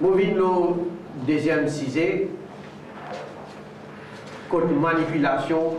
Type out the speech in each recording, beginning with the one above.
Moving le deuxième sujet, contre manipulation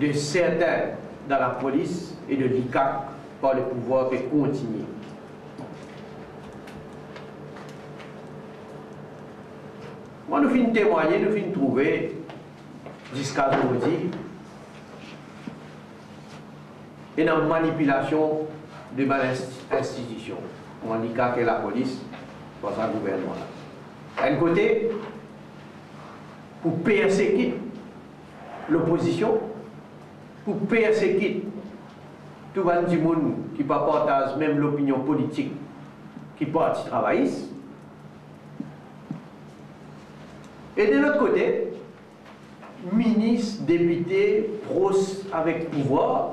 de certains dans la police et de l'ICAC par le pouvoir qui continue. Moi, nous finissons témoigner, nous finissons trouver jusqu'à aujourd'hui une manipulation de ma institution. On dit que la police, pour sa gouvernement. D'un côté, pour persécuter l'opposition, pour persécuter tout le monde qui ne partage même l'opinion politique qui parti travailliste. Et de l'autre côté, ministres, députés, pros avec pouvoir,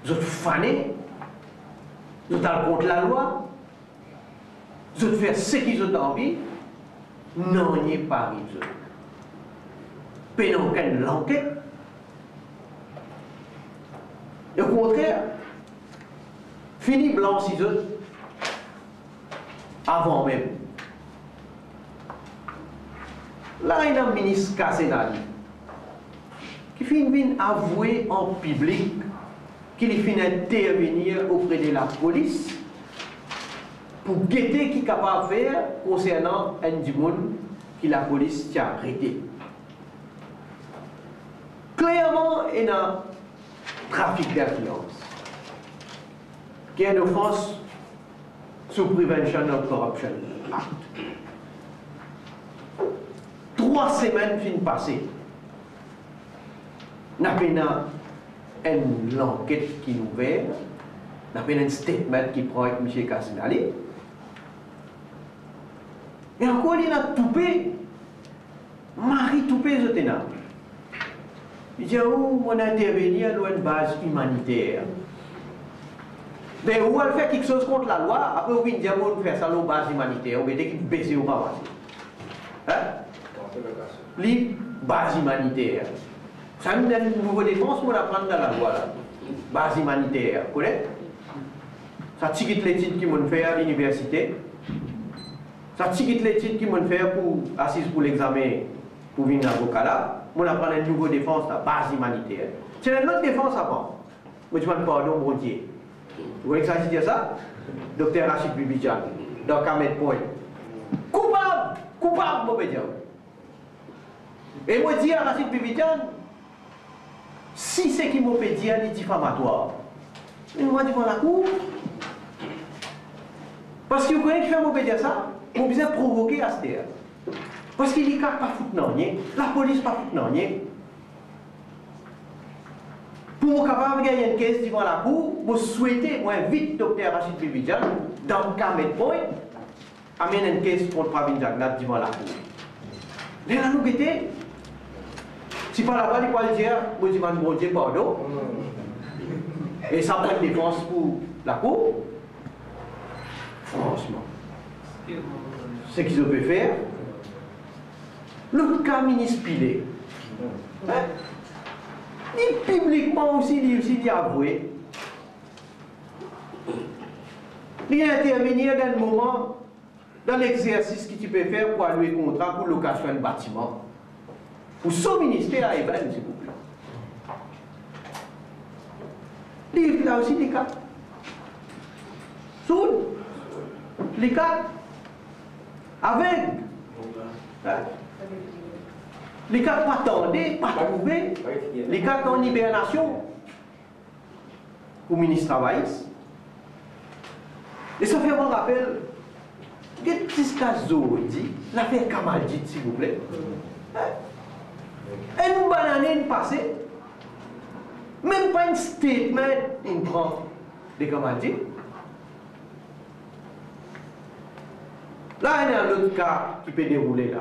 ils sont fanés, ils sont contre la loi, ils ont fait ce qu'ils ont envie, non, il n'y a pas arrivé. Mais non, qu'elle l'enquête. Et au contraire, fini blanc si autres, avant même. Là, il y a un ministre Kassenali qui finit avouer en public qu'il finit intervenir auprès de la police pour guetter qui est capable de faire concernant un monde que la police tient arrêté. Clairement, il y a un trafic d'influence qui est une offense sous Prevention of Corruption Act. 3 semaines fin passées, nous avons une enquête qui nous ouvert, nous avons un statement qui prend avec M. Kassenali. Et encore, il a toupé, Marie toupé, je t'ai dit. Il dit, où on intervenir dans une base humanitaire. Mais où elle fait quelque chose contre la loi, après on dit, on fait ça dans une base humanitaire, on va dire qu'il baisse ou pas. Hein? Les bases humanitaires. Ça nous donne une nouvelle défense pour apprendre dans la loi. Base humanitaire, vous connaissez? Ça tique les titres qui m'ont fait à l'université. Ça tique les titres qui m'ont fait pour assise pour l'examen pour venir avocat là. On apprend une nouvelle défense, la base humanitaire. C'est une autre défense avant. Mais je demande pardon, mon Dieu. Vous voyez que ça veut dire ça? Docteur Rachid Bibidjan, dans Kamet Point. Coupable! Coupable, mon pédiatre. Et moi, je dis à Rachid Bibidjan, si c'est qui m'a dit, il est diffamatoire. Et moi, je dis, la cour. Parce que vous connaissez qui fait mon pédiatre ça? On besoin provoquer à ce terre. Parce qu'il n'y a pas foutre non, la police pas foutre non. Pour être capable de gagner une caisse devant la cour, je souhaite, moi, invite docteur Rachid Bibidjan, dans le cas de point, amener une caisse contre Pravin Jagnat devant la cour. Mais là, nous guettons. Si par là-bas, il peut dire, je dis, mon Dieu, pardon. Et ça prend une défense pour la cour. Franchement. Ce qu'ils ont pu faire. Le cas ministre Pilé. Hein? Il publiquement aussi, il a avoué. Il a intervenir dans le moment, dans l'exercice que tu peux faire pour allouer contrat pour location d'un bâtiment. Pour son ministère à Eben, s'il vous plaît. Il y a aussi des cas. Soud, les cas. Avec. Hein? Les cas pas attendés, pas trouvés. Les cas en hibernation. Au ministre travail. Et ça fait un rappel. Qu'est-ce que dit? L'affaire Kamal dit, s'il vous plaît. Et nous bananons passé. Même pas un statement, il prend des Kamal dit. Là, il y a un autre cas qui peut dérouler là.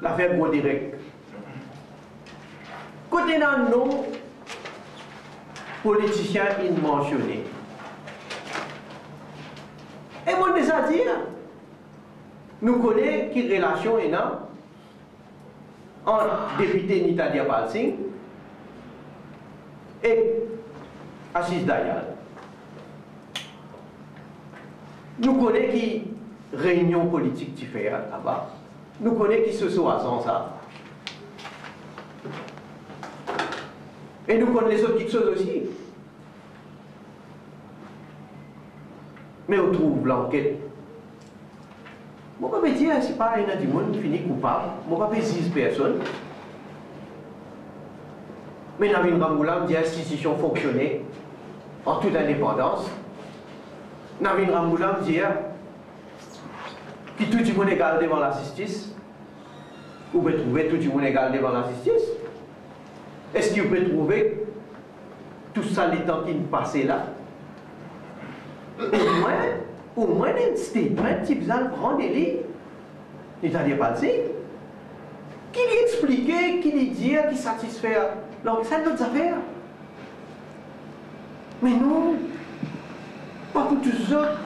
L'affaire Gros Direct. Côté dans nos politiciens mentionnés. Et moi, déjà dire, nous connaissons quelle relation est là entre député Nita Diapal Singh et Assis Dayal. Nous connaissons qui réunion politique qui fait là-bas. Nous connaissons qui se soit sans ça. Et nous connaissons les autres qui sont aussi. Mais on trouve l'enquête. Je ne peux pas dire si pas un du monde fini coupable. Je ne peux pas dire personne. Mais Navin Ramgoolam dit l'institution fonctionnait en toute indépendance. Navin Ramgoolam dit que tout le monde est égal devant la justice. Vous pouvez trouver tout le monde égal devant la justice. Est-ce que vous pouvez trouver tout ça les temps qui nous passaient là? Au moins un statement qui vous a prendre des livres. C'est-à-dire pas qui lui expliquait, qui lui disait, qui satisfait. Donc, c'est d'autres affaires. Mais non, pas pour tous les autres.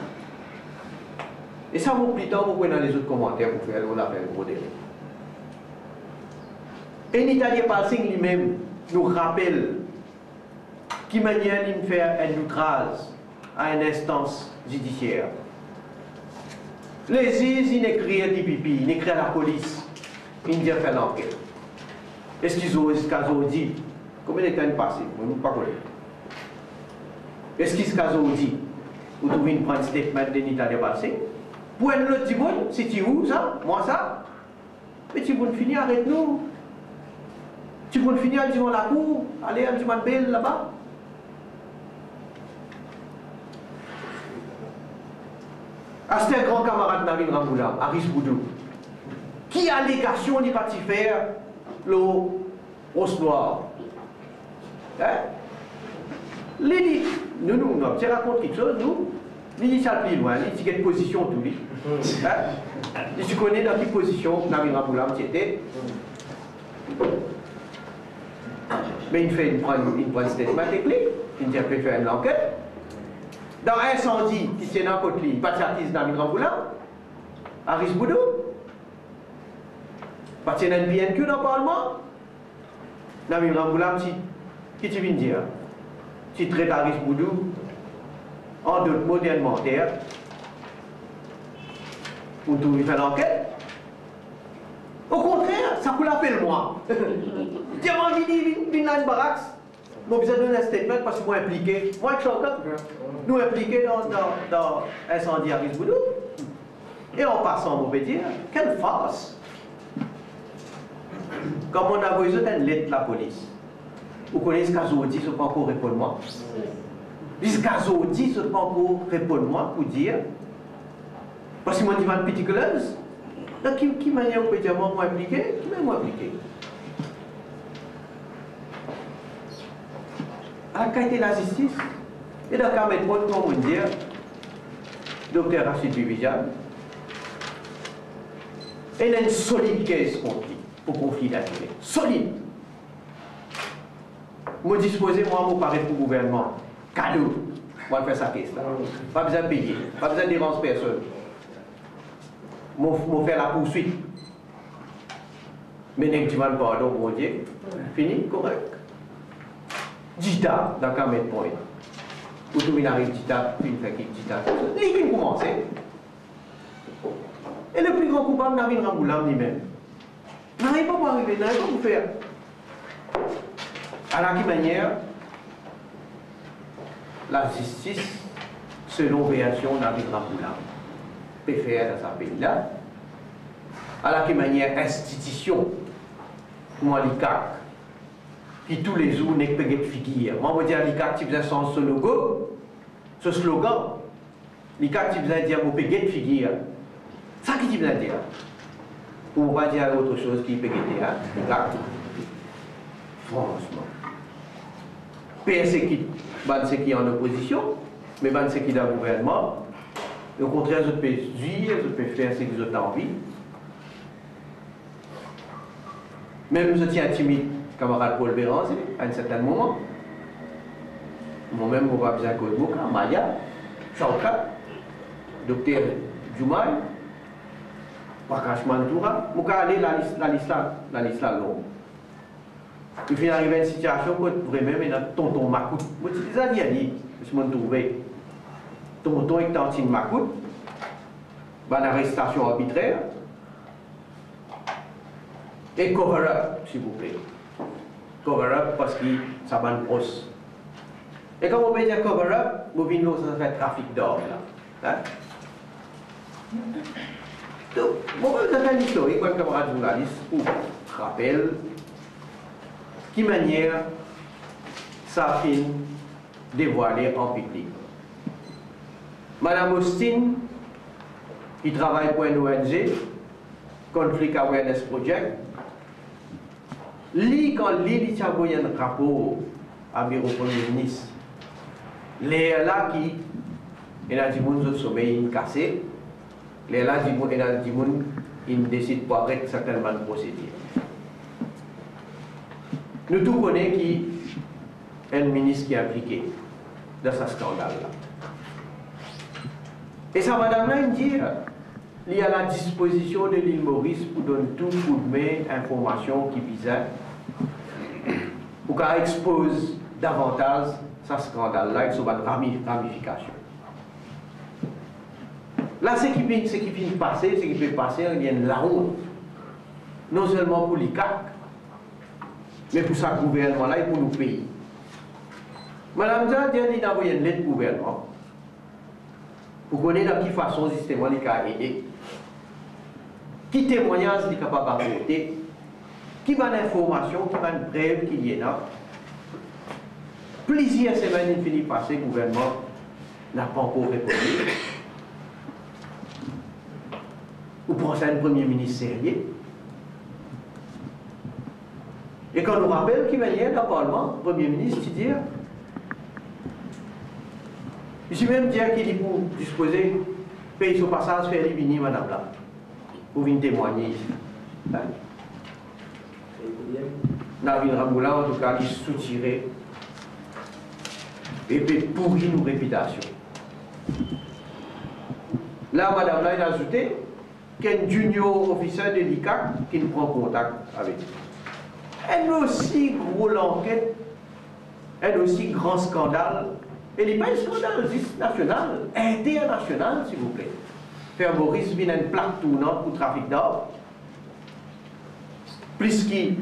Et ça vaut plus tard, vous pouvez dans les autres commentaires pour faire l'affaire gros délai. Et l'Italien Palsing lui-même nous rappelle qui manière de faire un outrage à une instance judiciaire. Les juges, ils n'écrivent des pipi, ils écrivent à la police, ils disent faire l'enquête. Est-ce qu'ils ont dit combien de temps passé? Je ne sais pas. Est-ce qu'ils ont dit vous trouvez une prendre statement de l'Italien passé? Pour un autre Tibon, c'est tu où ça? Moi ça? Mais Tibon fini, arrête-nous. Tibon fini, allez dans la cour, allez à Tibon Belle là-bas. C'était un grand camarade Navin Ramgoolam, Aris Boudou, qui a l'allégation de parti faire le rose noir. Hein? Nous, tu racontes quelque chose, nous, il ça plus loin, il dit quelle position tout lui. Hein? Tu connais dans quelle position Navin Ramgoolam était. Mais il fait une statement technique, il dit après faire une enquête. Dans un incendie qui tient dans côté, pas de artiste Navin Ramgoolam, Aris Boudou, pas de un PNQ dans le Parlement, Navin Ramgoolam, qui tu viens de dire? Tu traites Aris Boudou en d'autres mots d'alimentaire pour tout faire l'enquête. Au contraire, ça vous l'appelle moi. Tu as envie de venir dans une baraque. Moi, je donne un statement parce que moi impliqué. Moi, je suis encore. Nous impliqués dans l'incendie à Risboudou. Et en passant, on peut dire, quelle farce. Comme on a envoyé une lettre de la police. Vous connaissez ce qu'on dit, ce pas encore répondre moi. Ce qu'on dit, ce pas encore répondre moi pour dire. Parce que moi, je dis, une petite clause. Donc, qui manière on peut dire, moi impliqué, qui m'a moi impliqué? À la qualité de la justice, et dans le cas de comme on dit, docteur Rachid Bibijan, il a une solide caisse pour conflit d'intérêt. Solide. Moi disposer, moi, me paraît pour le gouvernement. Cadeau. Moi, faire sa caisse là. Pas besoin de payer, pas besoin de déranger personne. Moi, faire la poursuite. Mais n'est-ce pas pardon, mon Dieu. Fini, correct. Dita, dans le point. Pour tout le monde arrive, Dita, puis il fait qui Dita. Il vient commencer. Et le plus grand coupable, Navin Ramgoolam lui-même. N'arrive pas pour arriver, n'arrive pas pour faire. À la manière, la justice, selon version Navin Ramgoolam, peut faire dans ce pays-là. À la manière, institution, moi, l'ICAC, qui tous les jours n'est pas de figure. Moi, je veux dire, l'ICAC, tu faisais ce logo, ce slogan. L'ICAC, tu faisais dire, vous pouvez de figure. Ça qui tu faisais dire. Pour ne pas dire autre chose qui peut être l'ICAC. Franchement. c'est qui est en opposition, mais c'est qui est dans le gouvernement. Et au contraire, je peux dire, je peux faire ce que je t'ai envie. Même je tiens timide, camarade Paul Béranger, à un certain moment. Moi-même, je vais besoin de Boka, Maya, Chauka, docteur Djoumaï, Wakash Mantoura. Je vais aller dans l'islam longue. Il vient arriver à une situation où vraiment, il y a tonton Makout. Je dis, je me trouvé. Tonton est en train de Makout. Ban arrestation arbitraire. Et cover-up, s'il vous plaît. Cover-up parce que ça va grosse. Et quand on peut dire cover-up, vous venez nous faire trafic d'or là. Hein? Donc, bon, vous avez un historique, un camarade journaliste, pour rappel, qui manière ça fin dévoilé en public. Madame Austin, qui travaille pour une ONG, Conflict Awareness Project, quand il y a un rapport à bureau Premier ministre, les là qui il a dit que sommeil cassé, les là il décide pas arrêter certainement de procéder. Nous tous connaissons qui est un ministre qui est impliqué dans ce scandale-là. Et ça, madame, là, il dit il y a la disposition de l'île Maurice pour donner tout coup de main information qui visait pour qu'elle expose davantage ce scandale-là et sur une ramification. Là, ce qui peut passer, il y a la honte. Non seulement pour l'ICAC, mais pour sa gouvernement-là et pour nos pays. Madame Zah dit d'envoyer une lettre au gouvernement pour connaître de quelle façon justement il a aidé, qui témoignage il est capable d'apporter, qui va l'information, qui va une preuve qu'il y est là. Plusieurs semaines il finit par passer, le gouvernement n'a pas encore répondu. Vous pensez à un premier ministre sérieux. Et quand on nous rappelle qu'il vient dans le Parlement, le Premier ministre, il dit, je suis même dire qu'il est pour disposer, payer son passage, faire les vignes, madame là, pour venir témoigner ici. Hein? Navin Ramboula, en tout cas, il soutirait et puis pourrir nos réputations. Là, madame là, il a ajouté qu'un junior officier de l'ICAC qui nous prend contact avec nous. Un aussi gros l'enquête, un aussi grand scandale, et il n'est pas un scandale juste national, international, s'il vous plaît. Faire Maurice vient une plaque tournante pour trafic d'or. Plus que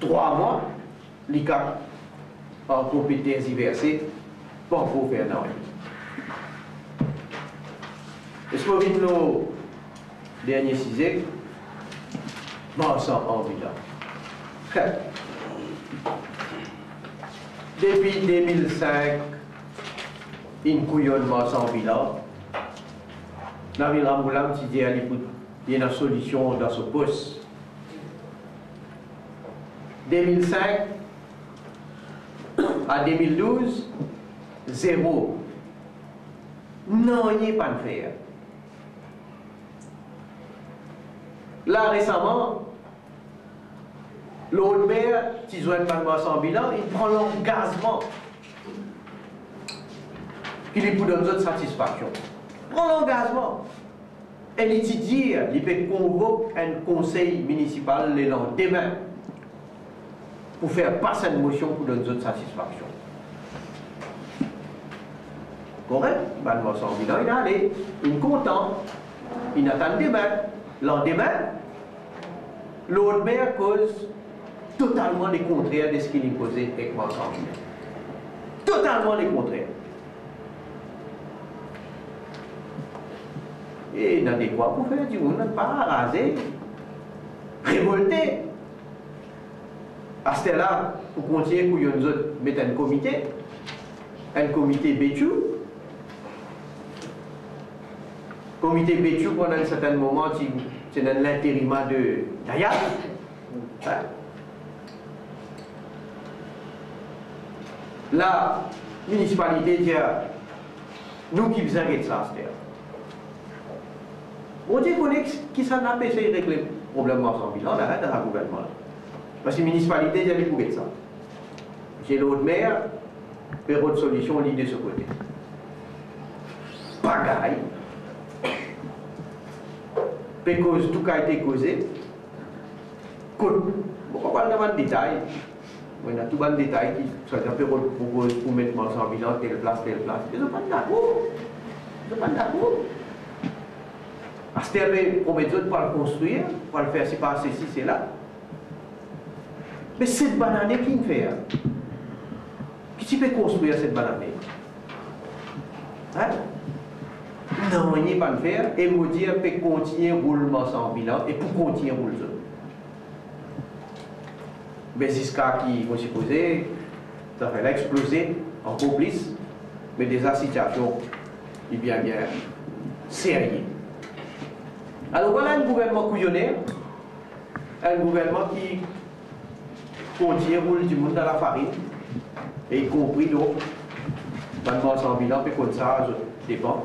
3 mois, l'ICAC en compétence diversée, pour faire non. Est-ce que vous voyez le dernier sujet? Bon, ça en villa. Depuis 2005, une couillonnement sans bilan. Navin Ramboula dit qu'il y a une solution dans ce poste. 2005 à 2012, 0. Non, il n'y a pas de faire. Là, récemment, l'autre maire, qui joue un sans bilan, il prend l'engagement qu'il lui donne une satisfaction. Il prend l'engagement. Et il dit, il peut convoquer un conseil municipal le lendemain pour faire passer une motion pour donner une satisfaction. Correct? Le sans bilan, il est allé, il est content, il attend demain. Lendemain, l'autre maire cause totalement le contraire de ce qu'il imposait avec moi sans bilan. Totalement le contraire. Et dans des quoi pour faire du monde, pas raser, révolter. À ce là pour continuer, pour nous autres mettre un comité Béchou. Comité Béchou, pendant un certain moment, c'est dans l'intérimat de Dayat. Hein? La municipalité dit, nous qui faisons ça, c'est on dit qu'on est qui s'en a essayé de régler le problème sans bilan, on arrête dans le gouvernement. Parce que la municipalité dit pour ça. J'ai l'autre maire, et l'autre solution, on lit de ce côté. Pagaille. Parce tout a été causé. Pourquoi pas dans le détail? On a tout le détail qui soit un peu pour mettre sans bilan, telle place. Ils n'ont pas d'accord. Ils n'ont pas d'accord. À ce terme, promettre pour le construire, pour le faire, c'est pas ceci, c'est là. Mais cette banane qui ne fait, qui peut construire cette banane? Hein? Non, il n'y a pas de faire, et vous dire peut continuer roulement sans bilan, et pour continuer rouler. Mais jusqu'à qui vont supposer, ça fait exploser encore plus, mais des situations bien sérieuses. Alors voilà un gouvernement couillonnaire, un gouvernement qui continue à rouler du monde dans la farine, et y compris l'eau, dans le sans bilan, puis comme ça, je dépend.